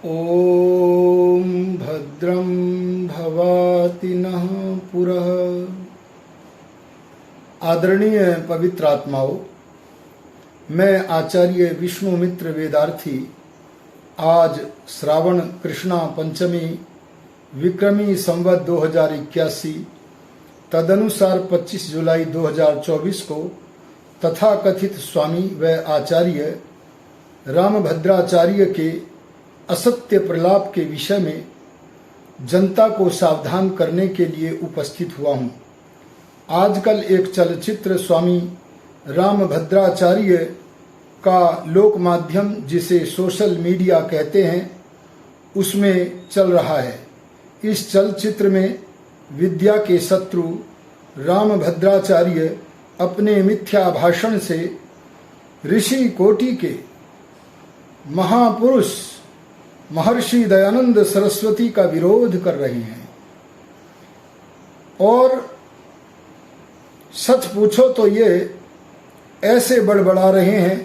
ॐ भद्रं भवाति नः पुरः। आदरणीय पवित्र आत्माओं, मैं आचार्य विष्णुमित्र वेदार्थी आज श्रावण कृष्णा पंचमी विक्रमी संवत 2081 तदनुसार 25 जुलाई 2024 को तथाकथित स्वामी व आचार्य रामभद्राचार्य के असत्य प्रलाप के विषय में जनता को सावधान करने के लिए उपस्थित हुआ हूँ। आजकल एक चलचित्र स्वामी रामभद्राचार्य का लोक माध्यम जिसे सोशल मीडिया कहते हैं उसमें चल रहा है। इस चलचित्र में विद्या के शत्रु रामभद्राचार्य अपने मिथ्या भाषण से ऋषि कोटि के महापुरुष महर्षि दयानंद सरस्वती का विरोध कर रहे हैं और सच पूछो तो ये ऐसे बड़बड़ा रहे हैं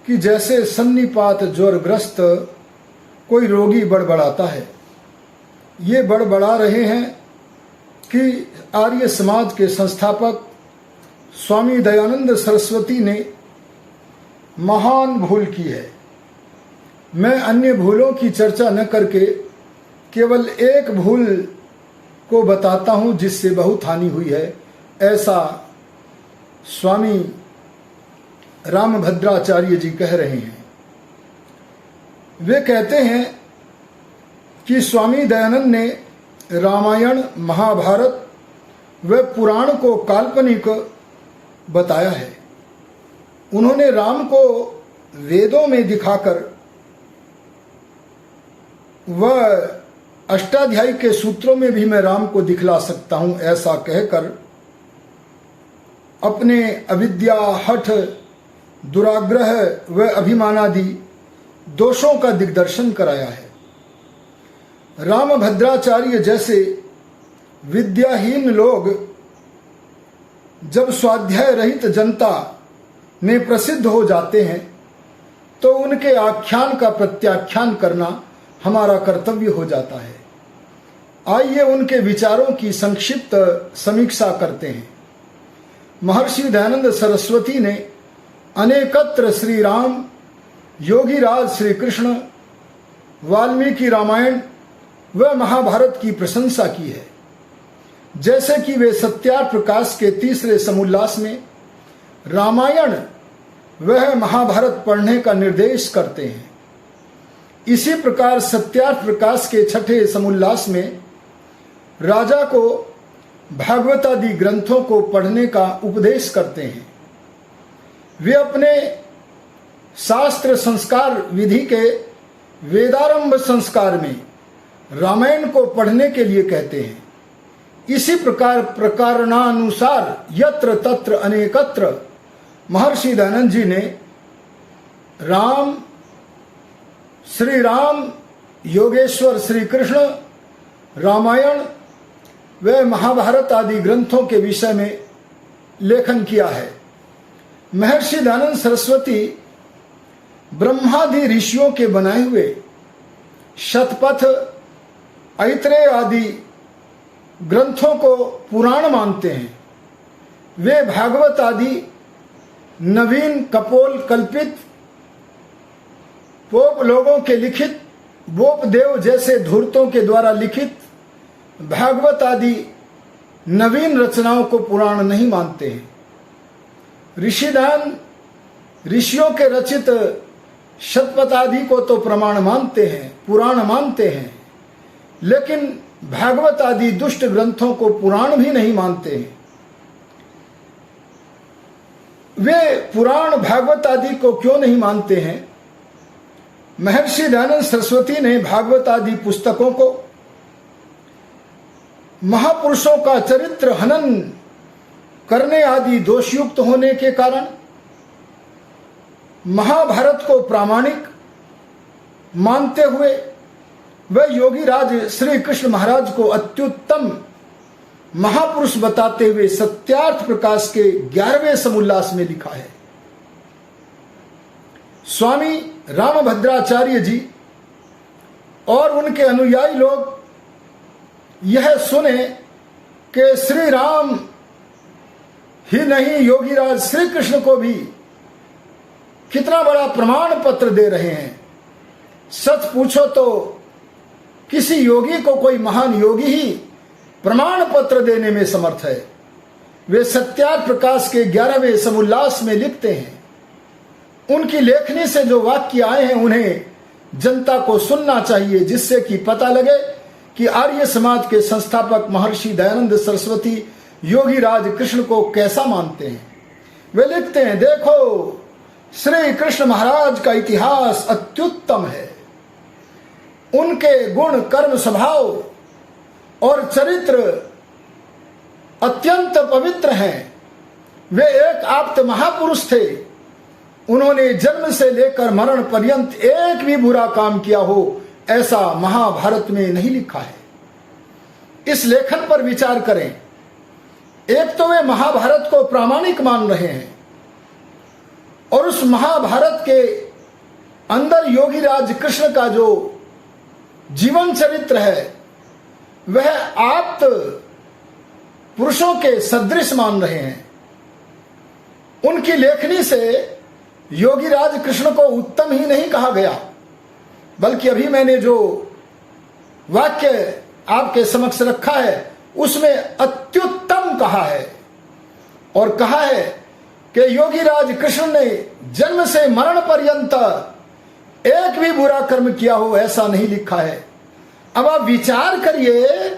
कि जैसे सन्निपात ज्वरग्रस्त कोई रोगी बड़बड़ाता है। ये बड़बड़ा रहे हैं कि आर्य समाज के संस्थापक स्वामी दयानंद सरस्वती ने महान भूल की है। मैं अन्य भूलों की चर्चा न करके केवल एक भूल को बताता हूं जिससे बहुत हानि हुई है, ऐसा स्वामी रामभद्राचार्य जी कह रहे हैं। वे कहते हैं कि स्वामी दयानंद ने रामायण, महाभारत व पुराण को काल्पनिक बताया है। उन्होंने राम को वेदों में दिखाकर वह अष्टाध्यायी के सूत्रों में भी मैं राम को दिखला सकता हूं, ऐसा कहकर अपने अविद्या, हठ, दुराग्रह व अभिमानादि दोषों का दिग्दर्शन कराया है। रामभद्राचार्य जैसे विद्याहीन लोग जब स्वाध्याय रहित जनता में प्रसिद्ध हो जाते हैं तो उनके आख्यान का प्रत्याख्यान करना हमारा कर्तव्य हो जाता है। आइए उनके विचारों की संक्षिप्त समीक्षा करते हैं। महर्षि दयानंद सरस्वती ने अनेकत्र श्री राम, योगीराज श्री कृष्ण, वाल्मीकि रामायण व महाभारत की प्रशंसा की है। जैसे कि वे सत्यार्थ प्रकाश के तीसरे समुल्लास में रामायण वह महाभारत पढ़ने का निर्देश करते हैं। इसी प्रकार सत्यार्थ प्रकाश के छठे समुल्लास में राजा को भागवतादि ग्रंथों को पढ़ने का उपदेश करते हैं। वे अपने शास्त्र संस्कार विधि के वेदारंभ संस्कार में रामायण को पढ़ने के लिए कहते हैं। इसी प्रकार प्रकारणानुसार यत्र तत्र अनेकत्र महर्षि दयानंद जी ने राम, श्री राम, योगेश्वर श्री कृष्ण, रामायण व महाभारत आदि ग्रंथों के विषय में लेखन किया है। महर्षि दयानंद सरस्वती ब्रह्मादि ऋषियों के बनाए हुए शतपथ, ऐत्रेय आदि ग्रंथों को पुराण मानते हैं। वे भागवत आदि नवीन कपोल कल्पित पोप लोगों के लिखित, बोप देव जैसे धूर्तों के द्वारा लिखित भागवत आदि नवीन रचनाओं को पुराण नहीं मानते हैं। ऋषिदान ऋषियों के रचित शतपथ आदि को तो प्रमाण मानते हैं, पुराण मानते हैं, लेकिन भागवत आदि दुष्ट ग्रंथों को पुराण भी नहीं मानते हैं। वे पुराण भागवत आदि को क्यों नहीं मानते हैं? महर्षि दयानंद सरस्वती ने भागवत आदि पुस्तकों को महापुरुषों का चरित्र हनन करने आदि दोषयुक्त होने के कारण महाभारत को प्रामाणिक मानते हुए वह योगीराज श्री कृष्ण महाराज को अत्युत्तम महापुरुष बताते हुए सत्यार्थ प्रकाश के 11वें समुल्लास में लिखा है। स्वामी रामभद्राचार्य जी और उनके अनुयायी लोग यह सुने कि श्री राम ही नहीं, योगीराज श्री कृष्ण को भी कितना बड़ा प्रमाण पत्र दे रहे हैं। सच पूछो तो किसी योगी को कोई महान योगी ही प्रमाण पत्र देने में समर्थ है। वे सत्यार्थ प्रकाश के 11वें समुल्लास में लिखते हैं, उनकी लेखनी से जो वाक्य आए हैं उन्हें जनता को सुनना चाहिए, जिससे कि पता लगे कि आर्य समाज के संस्थापक महर्षि दयानंद सरस्वती योगीराज कृष्ण को कैसा मानते हैं। वे लिखते हैं, देखो श्री कृष्ण महाराज का इतिहास अत्युत्तम है। उनके गुण, कर्म, स्वभाव और चरित्र अत्यंत पवित्र हैं। वे एक आप्त महापुरुष थे। उन्होंने जन्म से लेकर मरण पर्यंत एक भी बुरा काम किया हो, ऐसा महाभारत में नहीं लिखा है। इस लेखन पर विचार करें। एक तो वे महाभारत को प्रामाणिक मान रहे हैं और उस महाभारत के अंदर योगीराज कृष्ण का जो जीवन चरित्र है वह आप्त पुरुषों के सदृश मान रहे हैं। उनकी लेखनी से योगीराज कृष्ण को उत्तम ही नहीं कहा गया, बल्कि अभी मैंने जो वाक्य आपके समक्ष रखा है उसमें अत्युत्तम कहा है। और कहा है कि योगीराज कृष्ण ने जन्म से मरण पर्यंत एक भी बुरा कर्म किया हो, ऐसा नहीं लिखा है। अब आप विचार करिए,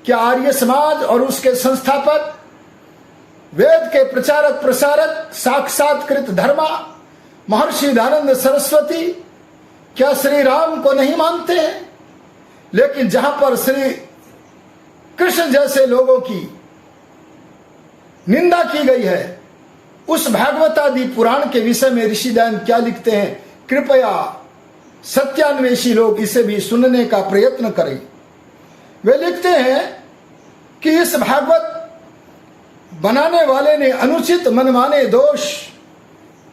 क्या आर्य समाज और उसके संस्थापक, वेद के प्रचारक प्रसारक, साक्षात्कृत धर्मा महर्षि दयानंद सरस्वती क्या श्री राम को नहीं मानते हैं? लेकिन जहां पर श्री कृष्ण जैसे लोगों की निंदा की गई है, उस भागवत आदि पुराण के विषय में ऋषि दयान क्या लिखते हैं, कृपया सत्यान्वेषी लोग इसे भी सुनने का प्रयत्न करें। वे लिखते हैं कि इस भागवत बनाने वाले ने अनुचित मनमाने दोष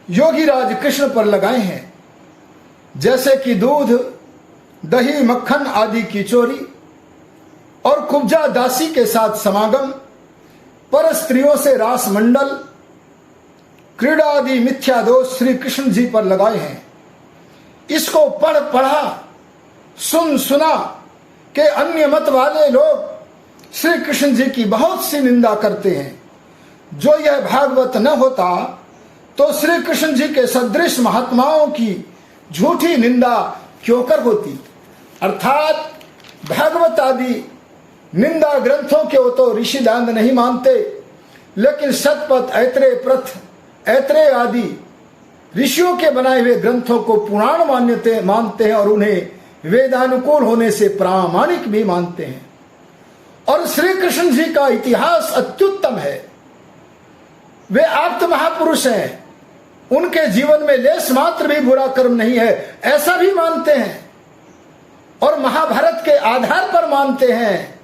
योगीराज कृष्ण पर लगाए हैं, जैसे कि दूध, दही, मक्खन आदि की चोरी और कुब्जा दासी के साथ समागम, पर स्त्रियों से रास मंडल, क्रीड़ा आदि मिथ्या दोष श्री कृष्ण जी पर लगाए हैं। इसको पढ़ा, सुना के अन्य मत वाले लोग श्री कृष्ण जी की बहुत सी निंदा करते हैं। जो यह भागवत न होता तो श्री कृष्ण जी के सदृश महात्माओं की झूठी निंदा क्यों कर होती। अर्थात भागवत आदि निंदा ग्रंथों के तो ऋषि दयानंद नहीं मानते, लेकिन शतपथ, ऐत्रेय, प्रथ, ऐत्रेय आदि ऋषियों के बनाए हुए ग्रंथों को पुराण मानते हैं और उन्हें वेदानुकूल होने से प्रामाणिक भी मानते हैं। और श्री कृष्ण जी का इतिहास अत्युत्तम है। वे आप्त महापुरुष हैं, उनके जीवन में लेस मात्र भी बुरा कर्म नहीं है, ऐसा भी मानते हैं और महाभारत के आधार पर मानते हैं।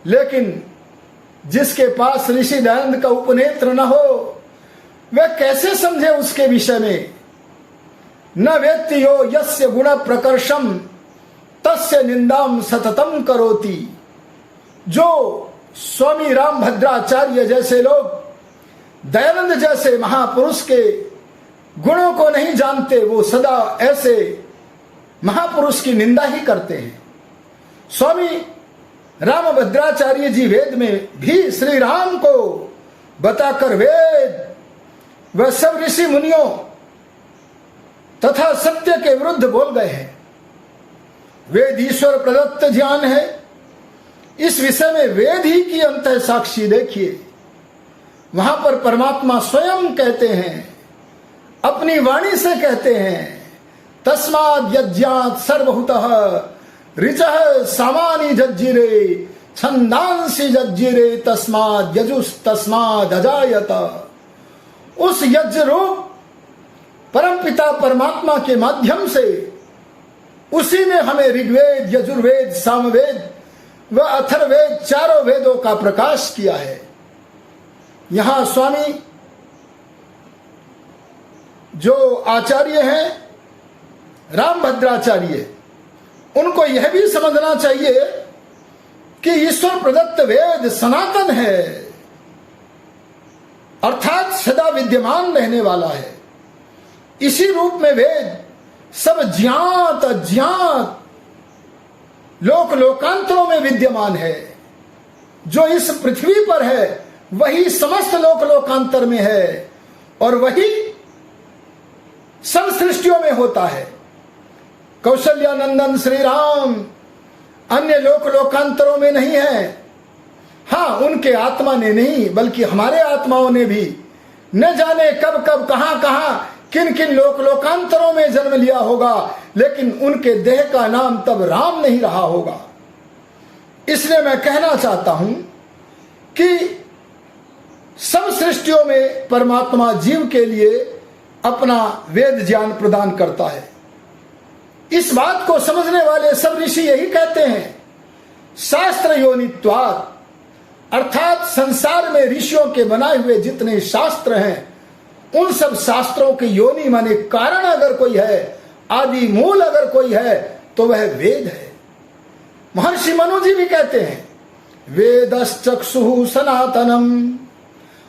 लेकिन जिसके पास ऋषि दयानंद का उपनेत्र न हो, वह कैसे समझे उसके विषय में। न वेत्ति यो यस्य गुण प्रकर्षम तस्य निंदाम सततम करोति। जो स्वामी रामभद्राचार्य जैसे लोग, दयानंद जैसे महापुरुष के गुणों को नहीं जानते, वो सदा ऐसे महापुरुष की निंदा ही करते हैं। स्वामी रामभद्राचार्य जी वेद में भी श्री राम को बताकर वेद वह सब ऋषि मुनियों तथा सत्य के विरुद्ध बोल गए हैं। वेद ईश्वर प्रदत्त ज्ञान है, इस विषय में वेद ही की अंतः साक्षी देखिए। वहां पर परमात्मा स्वयं कहते हैं, अपनी वाणी से कहते हैं, तस्माद् यज्ञात् सर्वभूतः ऋचः सामानि जज्जिरे छंदांसि जज्जिरे तस्माद् यजुस्तस्माद् अजायत। उस यज्ञ रूप परमपिता परमात्मा के माध्यम से उसी ने हमें ऋग्वेद, यजुर्वेद, सामवेद व अथर्ववेद चारों वेदों का प्रकाश किया है। यहां स्वामी जो आचार्य हैं रामभद्राचार्य, उनको यह भी समझना चाहिए कि ईश्वर प्रदत्त वेद सनातन है, अर्थात सदा विद्यमान रहने वाला है। इसी रूप में वेद सब ज्ञात अज्ञात लोक लोकांतरों में विद्यमान है। जो इस पृथ्वी पर है वही समस्त लोक लोकांतर में है और वही सब सृष्टियों में होता है। कौशल्यानंदन श्री राम अन्य लोक लोकांतरों में नहीं है। हाँ, उनके आत्मा ने नहीं बल्कि हमारे आत्माओं ने भी न जाने कब कब कहां कहां किन किन लोक लोकांतरों में जन्म लिया होगा, लेकिन उनके देह का नाम तब राम नहीं रहा होगा। इसलिए मैं कहना चाहता हूं कि सब सृष्टियों में परमात्मा जीव के लिए अपना वेद ज्ञान प्रदान करता है। इस बात को समझने वाले सब ऋषि यही कहते हैं, शास्त्र योनित्वात्, अर्थात संसार में ऋषियों के बनाए हुए जितने शास्त्र हैं उन सब शास्त्रों की योनि माने कारण अगर कोई है, आदि मूल अगर कोई है तो वह वेद है। महर्षि मनु जी भी कहते हैं वेदश्चक्षु सनातनम।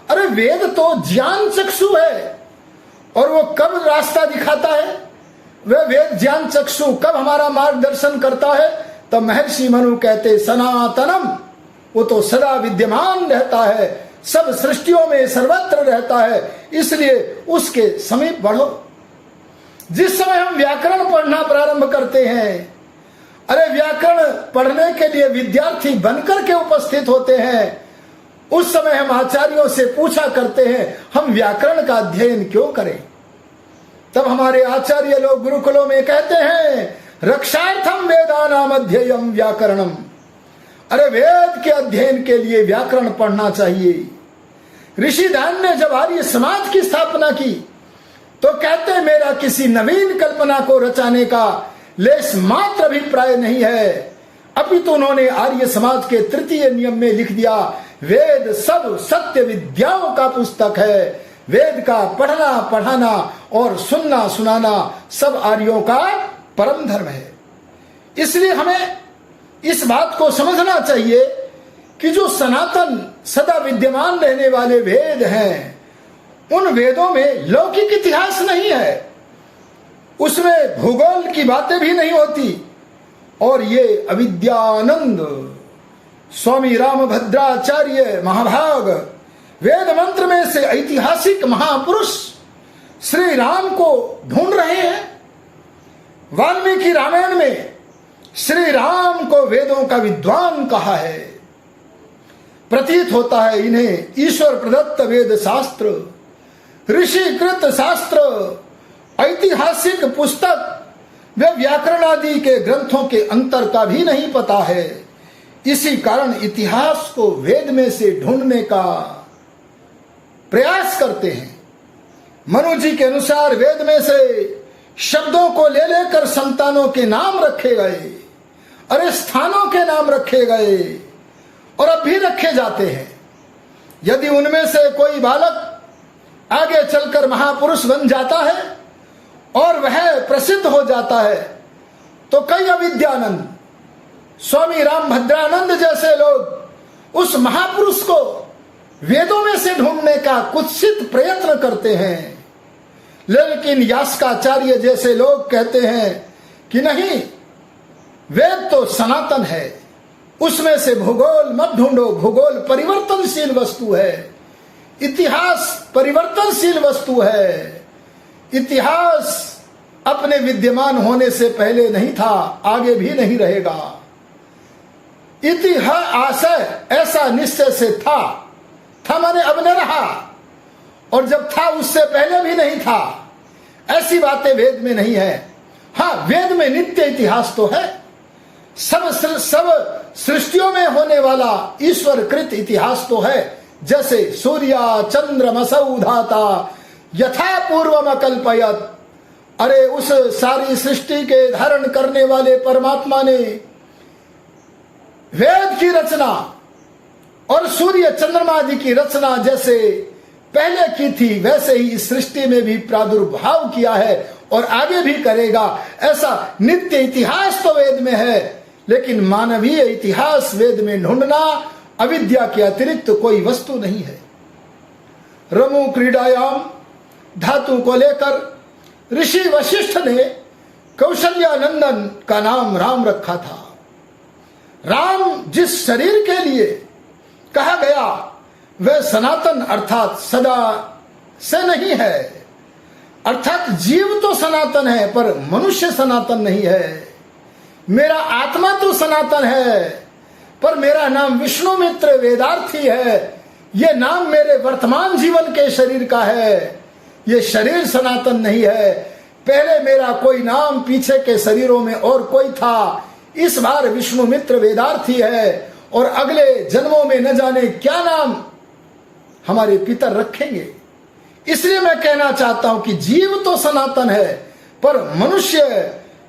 अरे वेद तो ज्ञान चक्षु है, और वो कब रास्ता दिखाता है, वह वेद ज्ञान चक्षु कब हमारा मार्गदर्शन करता है, तब महर्षि मनु कहते सनातनम, वो तो सदा विद्यमान रहता है, सब सृष्टियों में सर्वत्र रहता है, इसलिए उसके समीप बढ़ो। जिस समय हम व्याकरण पढ़ना प्रारंभ करते हैं, अरे व्याकरण पढ़ने के लिए विद्यार्थी बनकर के उपस्थित होते हैं, उस समय हम आचार्यों से पूछा करते हैं हम व्याकरण का अध्ययन क्यों करें। तब हमारे आचार्य लोग गुरुकुलों में कहते हैं रक्षार्थम वेदानाम अध्ययम व्याकरणम। अरे वेद के अध्ययन के लिए व्याकरण पढ़ना चाहिए। ऋषिदान ने जब आर्य समाज की स्थापना की तो कहते मेरा किसी नवीन कल्पना को रचाने का लेश मात्र अभिप्राय नहीं है, अपितु उन्होंने आर्य समाज के तृतीय नियम में लिख दिया वेद सब सत्य विद्याओं का पुस्तक है। वेद का पढ़ना पढ़ाना और सुनना सुनाना सब आर्यों का परम धर्म है। इसलिए हमें इस बात को समझना चाहिए कि जो सनातन सदा विद्यमान रहने वाले वेद हैं, उन वेदों में लौकिक इतिहास नहीं है, उसमें भूगोल की बातें भी नहीं होती। और ये अविद्यानंद स्वामी रामभद्राचार्य महाभाग वेद मंत्र में से ऐतिहासिक महापुरुष श्री राम को ढूंढ रहे हैं। वाल्मीकि रामायण में श्री राम को वेदों का विद्वान कहा है। प्रतीत होता है इन्हें ईश्वर प्रदत्त वेद शास्त्र, ऋषिकृत शास्त्र, ऐतिहासिक पुस्तक वे व्याकरण आदि के ग्रंथों के अंतर का भी नहीं पता है। इसी कारण इतिहास को वेद में से ढूंढने का प्रयास करते हैं। मनु जी के अनुसार वेद में से शब्दों को ले लेकर संतानों के नाम रखे गए, अरे स्थानों के नाम रखे गए और अब भी रखे जाते हैं। यदि उनमें से कोई बालक आगे चलकर महापुरुष बन जाता है और वह प्रसिद्ध हो जाता है तो कई अविद्यानंद स्वामी रामभद्रानंद जैसे लोग उस महापुरुष को वेदों में से ढूंढने का कुत्सित प्रयत्न करते हैं। लेकिन यास्काचार्य जैसे लोग कहते हैं कि नहीं, वेद तो सनातन है, उसमें से भूगोल मत ढूंढो, भूगोल परिवर्तनशील वस्तु है, इतिहास परिवर्तनशील वस्तु है। इतिहास अपने विद्यमान होने से पहले नहीं था, आगे भी नहीं रहेगा। इतिहास ऐसा निश्चय से था माने अब न रहा, और जब था उससे पहले भी नहीं था। ऐसी बातें वेद में नहीं है। हाँ, वेद में नित्य इतिहास तो है, सब सृष्टियों में होने वाला ईश्वर कृत इतिहास तो है। जैसे सूर्या चंद्रमसौ धाता यथा पूर्वम अकल्पयत, अरे उस सारी सृष्टि के धारण करने वाले परमात्मा ने वेद की रचना और सूर्य चंद्रमा आदि की रचना जैसे पहले की थी वैसे ही इस सृष्टि में भी प्रादुर्भाव किया है और आगे भी करेगा। ऐसा नित्य इतिहास तो वेद में है, लेकिन मानवीय इतिहास वेद में ढूंढना अविद्या के अतिरिक्त तो कोई वस्तु नहीं है। रमु क्रीडायाम धातु को लेकर ऋषि वशिष्ठ ने कौशल्यानंदन का नाम राम रखा था। राम जिस शरीर के लिए कहा गया वह सनातन अर्थात सदा से नहीं है, अर्थात जीव तो सनातन है पर मनुष्य सनातन नहीं है। मेरा आत्मा तो सनातन है पर मेरा नाम विष्णुमित्र वेदार्थी है। यह नाम मेरे वर्तमान जीवन के शरीर का है, यह शरीर सनातन नहीं है। पहले मेरा कोई नाम पीछे के शरीरों में और कोई था, इस बार विष्णुमित्र वेदार्थी है और अगले जन्मों में न जाने क्या नाम हमारे पितर रखेंगे। इसलिए मैं कहना चाहता हूं कि जीव तो सनातन है पर मनुष्य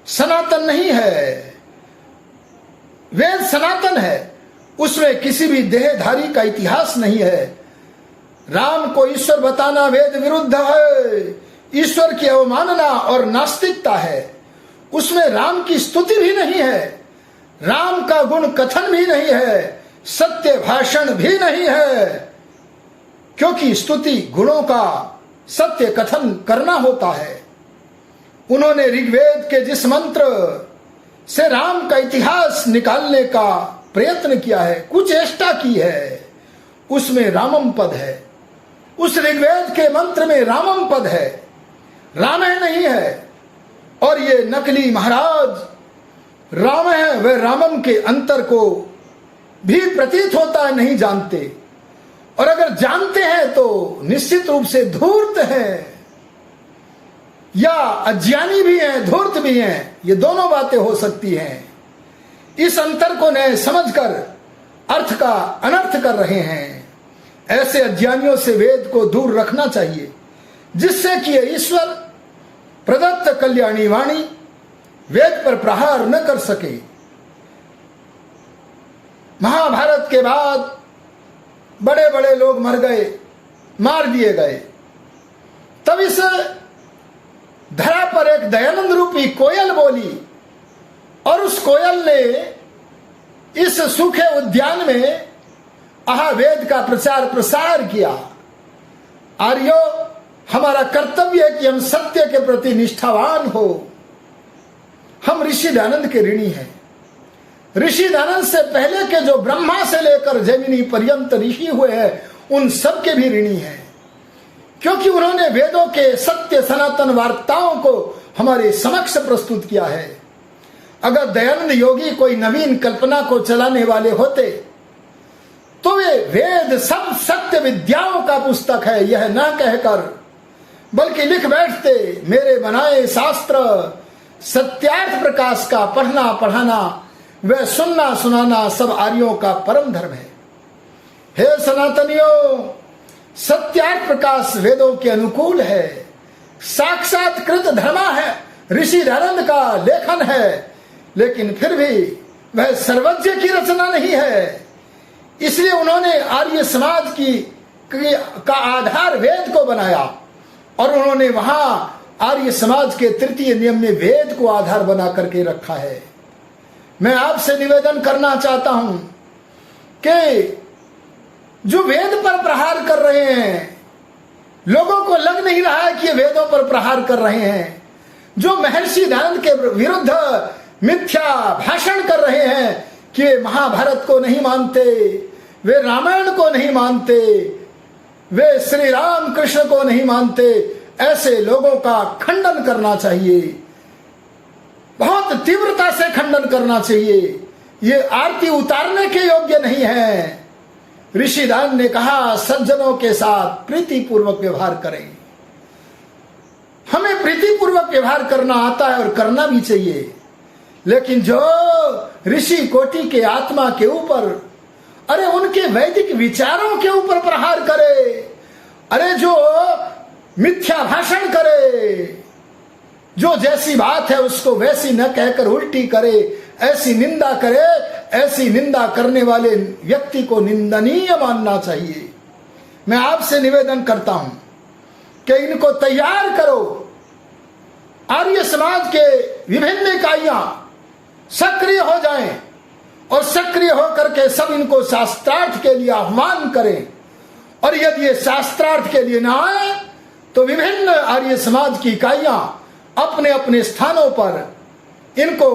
सनातन नहीं है। वेद सनातन है, उसमें किसी भी देहधारी का इतिहास नहीं है। राम को ईश्वर बताना वेद विरुद्ध है, ईश्वर की अवमानना और नास्तिकता है। उसमें राम की स्तुति भी नहीं है, राम का गुण कथन भी नहीं है, सत्य भाषण भी नहीं है, क्योंकि स्तुति गुणों का सत्य कथन करना होता है। उन्होंने ऋग्वेद के जिस मंत्र से राम का इतिहास निकालने का प्रयत्न किया है, कुछ चेष्टा की है, उसमें रामम पद है। उस ऋग्वेद के मंत्र में रामम पद है, रामय नहीं है। और ये नकली महाराज राम है, वह रामम के अंतर को भी प्रतीत होता है नहीं जानते, और अगर जानते हैं तो निश्चित रूप से धूर्त हैं या अज्ञानी भी हैं, धूर्त भी हैं। ये दोनों बातें हो सकती हैं। इस अंतर को न समझकर अर्थ का अनर्थ कर रहे हैं। ऐसे अज्ञानियों से वेद को दूर रखना चाहिए, जिससे कि ईश्वर प्रदत्त कल्याणी वाणी वेद पर प्रहार न कर सके। महाभारत के बाद बड़े बड़े लोग मर गए, मार दिए गए। तब इस धरा पर एक दयानंद रूपी कोयल बोली, और उस कोयल ने इस सूखे उद्यान में वेद का प्रचार प्रसार किया। आर्यो, हमारा कर्तव्य है कि हम सत्य के प्रति निष्ठावान हो। हम ऋषि दयानंद के ऋणी हैं। ऋषि दयानंद से पहले के जो ब्रह्मा से लेकर जैमिनी पर्यंत ऋषि हुए हैं, उन सब के भी ऋणी हैं, क्योंकि उन्होंने वेदों के सत्य सनातन वार्ताओं को हमारे समक्ष प्रस्तुत किया है। अगर दयानंद योगी कोई नवीन कल्पना को चलाने वाले होते तो वे वेद सब सत्य विद्याओं का पुस्तक है यह ना कहकर, बल्कि लिख बैठते, मेरे बनाए शास्त्र सत्यार्थ प्रकाश का पढ़ना पढ़ाना वह सुनना सुनाना सब आर्यों का परम धर्म है। हे सनातनियों, सत्यार्थ प्रकाश वेदों के अनुकूल है, साक्षात्कृत धर्मा है, ऋषि दयानंद का लेखन है, लेकिन फिर भी वह सर्वज्ञ की रचना नहीं है। इसलिए उन्होंने आर्य समाज का आधार वेद को बनाया, और उन्होंने वहां आर्य समाज के तृतीय नियम में वेद को आधार बना करके रखा है। मैं आपसे निवेदन करना चाहता हूं कि जो वेद पर प्रहार कर रहे हैं, लोगों को लग नहीं रहा है कि ये वेदों पर प्रहार कर रहे हैं। जो महर्षि दयानंद के विरुद्ध मिथ्या भाषण कर रहे हैं कि वे महाभारत को नहीं मानते, वे रामायण को नहीं मानते, वे श्री राम कृष्ण को नहीं मानते, ऐसे लोगों का खंडन करना चाहिए, बहुत तीव्रता से खंडन करना चाहिए। ये आरती उतारने के योग्य नहीं है। ऋषि दयानंद ने कहा, सज्जनों के साथ प्रीतिपूर्वक व्यवहार करें। हमें प्रीतिपूर्वक व्यवहार करना आता है और करना भी चाहिए, लेकिन जो ऋषि कोटि के आत्मा के ऊपर, अरे उनके वैदिक विचारों के ऊपर प्रहार करे, अरे जो मिथ्या भाषण करे, जो जैसी बात है उसको वैसी न कहकर उल्टी करे, ऐसी निंदा करे, ऐसी निंदा करने वाले व्यक्ति को निंदनीय मानना चाहिए। मैं आपसे निवेदन करता हूं कि इनको तैयार करो, आर्य समाज के विभिन्न इकाइयां सक्रिय हो जाएं और सक्रिय होकर के सब इनको शास्त्रार्थ के लिए आह्वान करें। और यदि ये शास्त्रार्थ के लिए ना आए तो विभिन्न आर्य समाज की इकाइयां अपने अपने स्थानों पर इनको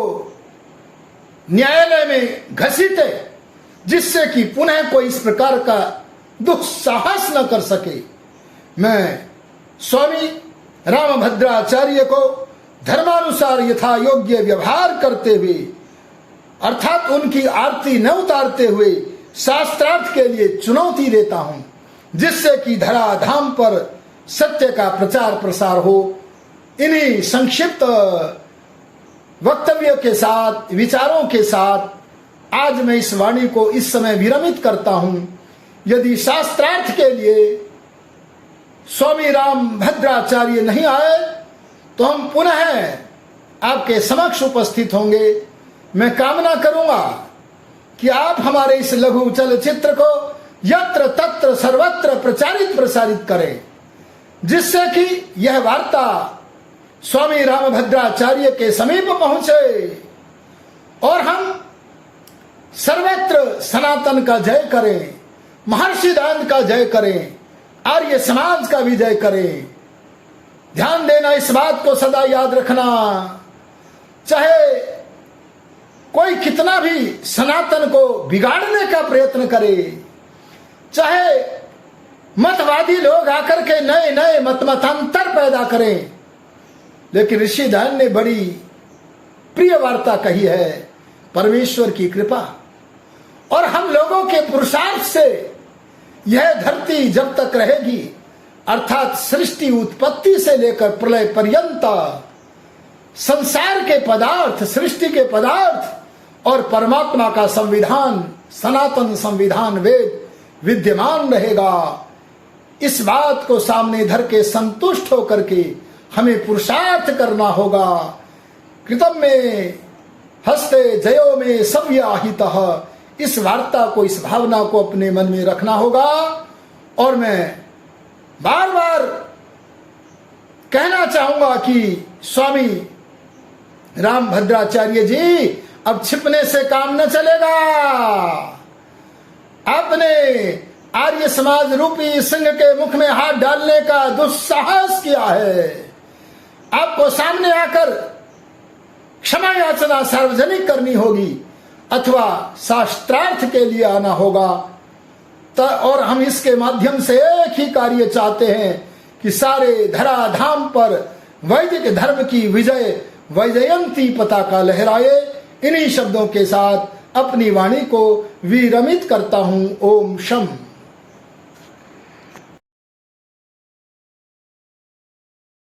न्यायालय में घसीटे, जिससे कि पुनः कोई इस प्रकार का दुस्साहस न कर सके। मैं स्वामी रामभद्राचार्य को धर्मानुसार यथा योग्य व्यवहार करते हुए, अर्थात उनकी आरती न उतारते हुए शास्त्रार्थ के लिए चुनौती देता हूं, जिससे कि धराधाम पर सत्य का प्रचार प्रसार हो। इन्हीं संक्षिप्त वक्तव्य के साथ, विचारों के साथ आज मैं इस वाणी को इस समय विरमित करता हूं। यदि शास्त्रार्थ के लिए स्वामी रामभद्राचार्य नहीं आए तो हम पुनः आपके समक्ष उपस्थित होंगे। मैं कामना करूंगा कि आप हमारे इस लघु चलचित्र को यत्र तत्र सर्वत्र प्रचारित प्रसारित करें, जिससे कि यह वार्ता स्वामी रामभद्राचार्य के समीप पहुंचे और हम सर्वत्र सनातन का जय करें, महर्षि दयानंद का जय करें, आर्य समाज का विजय करें। ध्यान देना, इस बात को सदा याद रखना, चाहे कोई कितना भी सनातन को बिगाड़ने का प्रयत्न करे, चाहे मतवादी लोग आकर के नए नए मतांतर पैदा करें, लेकिन ऋषि दयानंद ने बड़ी प्रिय वार्ता कही है, परमेश्वर की कृपा और हम लोगों के पुरुषार्थ से यह धरती जब तक रहेगी, अर्थात सृष्टि उत्पत्ति से लेकर प्रलय पर्यंत संसार के पदार्थ, सृष्टि के पदार्थ और परमात्मा का संविधान, सनातन संविधान वेद विद्यमान रहेगा। इस बात को सामने धर के संतुष्ट होकर के हमें पुरुषार्थ करना होगा। कृतम में हस्ते जयो में सव्याहितः, इस वार्ता को, इस भावना को अपने मन में रखना होगा। और मैं बार बार कहना चाहूंगा कि स्वामी रामभद्राचार्य जी, अब छिपने से काम न चलेगा। आपने आर्य समाज रूपी सिंह के मुख में हाथ डालने का दुस्साहस किया है। आपको सामने आकर क्षमा याचना सार्वजनिक करनी होगी अथवा शास्त्रार्थ के लिए आना होगा। और हम इसके माध्यम से एक ही कार्य चाहते हैं कि सारे धराधाम पर वैदिक धर्म की विजय वैजयंती पताका लहराए। इन्हीं शब्दों के साथ अपनी वाणी को विरमित करता हूं। ओम शम।